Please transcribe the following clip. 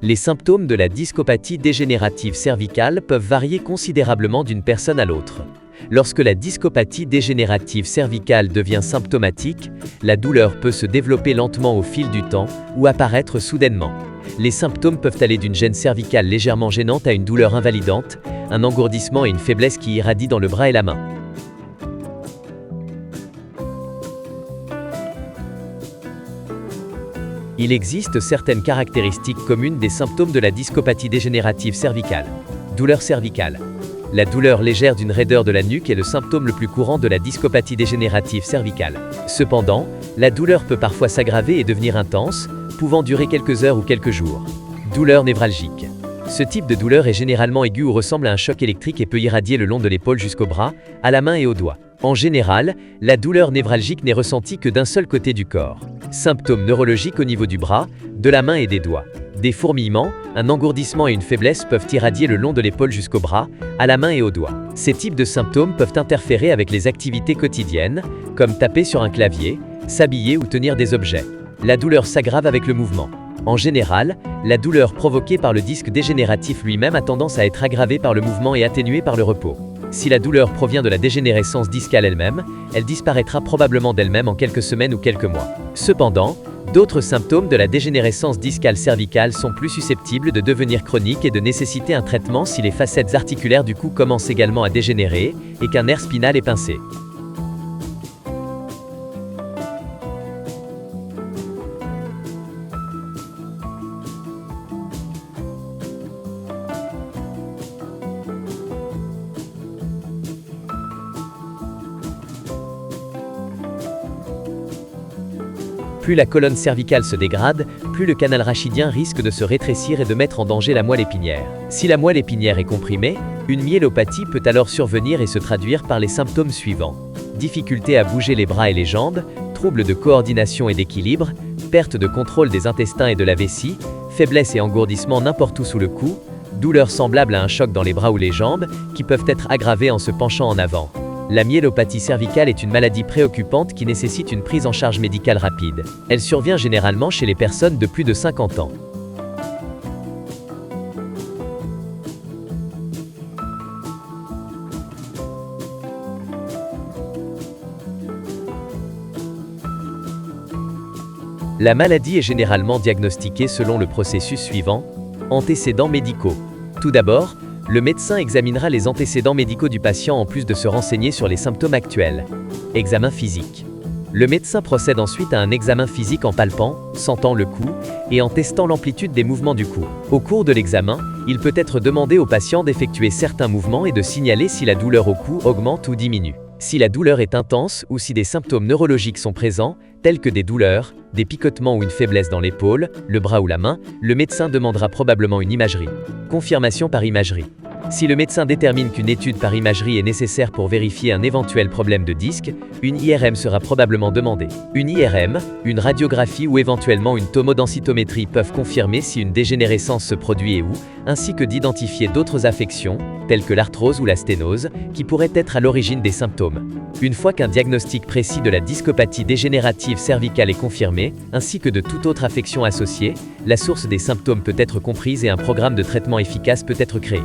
Les symptômes de la discopathie dégénérative cervicale peuvent varier considérablement d'une personne à l'autre. Lorsque la discopathie dégénérative cervicale devient symptomatique, la douleur peut se développer lentement au fil du temps ou apparaître soudainement. Les symptômes peuvent aller d'une gêne cervicale légèrement gênante à une douleur invalidante, un engourdissement et une faiblesse qui irradient dans le bras et la main. Il existe certaines caractéristiques communes des symptômes de la discopathie dégénérative cervicale. Douleur cervicale. La douleur légère d'une raideur de la nuque est le symptôme le plus courant de la discopathie dégénérative cervicale. Cependant, la douleur peut parfois s'aggraver et devenir intense, pouvant durer quelques heures ou quelques jours. Douleur névralgique. Ce type de douleur est généralement aiguë ou ressemble à un choc électrique et peut irradier le long de l'épaule jusqu'au bras, à la main et aux doigts. En général, la douleur névralgique n'est ressentie que d'un seul côté du corps. Symptômes neurologiques au niveau du bras, de la main et des doigts. Des fourmillements, un engourdissement et une faiblesse peuvent irradier le long de l'épaule jusqu'au bras, à la main et aux doigts. Ces types de symptômes peuvent interférer avec les activités quotidiennes, comme taper sur un clavier, s'habiller ou tenir des objets. La douleur s'aggrave avec le mouvement. En général, la douleur provoquée par le disque dégénératif lui-même a tendance à être aggravée par le mouvement et atténuée par le repos. Si la douleur provient de la dégénérescence discale elle-même, elle disparaîtra probablement d'elle-même en quelques semaines ou quelques mois. Cependant, d'autres symptômes de la dégénérescence discale cervicale sont plus susceptibles de devenir chroniques et de nécessiter un traitement si les facettes articulaires du cou commencent également à dégénérer et qu'un nerf spinal est pincé. Plus la colonne cervicale se dégrade, plus le canal rachidien risque de se rétrécir et de mettre en danger la moelle épinière. Si la moelle épinière est comprimée, une myélopathie peut alors survenir et se traduire par les symptômes suivants. Difficulté à bouger les bras et les jambes, troubles de coordination et d'équilibre, perte de contrôle des intestins et de la vessie, faiblesse et engourdissement n'importe où sous le cou, douleurs semblables à un choc dans les bras ou les jambes, qui peuvent être aggravées en se penchant en avant. La myélopathie cervicale est une maladie préoccupante qui nécessite une prise en charge médicale rapide. Elle survient généralement chez les personnes de plus de 50 ans. La maladie est généralement diagnostiquée selon le processus suivant: antécédents médicaux. Tout d'abord, le médecin examinera les antécédents médicaux du patient en plus de se renseigner sur les symptômes actuels. Examen physique. Le médecin procède ensuite à un examen physique en palpant, sentant le cou et en testant l'amplitude des mouvements du cou. Au cours de l'examen, il peut être demandé au patient d'effectuer certains mouvements et de signaler si la douleur au cou augmente ou diminue. Si la douleur est intense ou si des symptômes neurologiques sont présents, tels que des douleurs, des picotements ou une faiblesse dans l'épaule, le bras ou la main, le médecin demandera probablement une imagerie. Confirmation par imagerie. Si le médecin détermine qu'une étude par imagerie est nécessaire pour vérifier un éventuel problème de disque, une IRM sera probablement demandée. Une IRM, une radiographie ou éventuellement une tomodensitométrie peuvent confirmer si une dégénérescence se produit et où, ainsi que d'identifier d'autres affections, telles que l'arthrose ou la sténose, qui pourraient être à l'origine des symptômes. Une fois qu'un diagnostic précis de la discopathie dégénérative cervicale est confirmé, ainsi que de toute autre affection associée, la source des symptômes peut être comprise et un programme de traitement efficace peut être créé.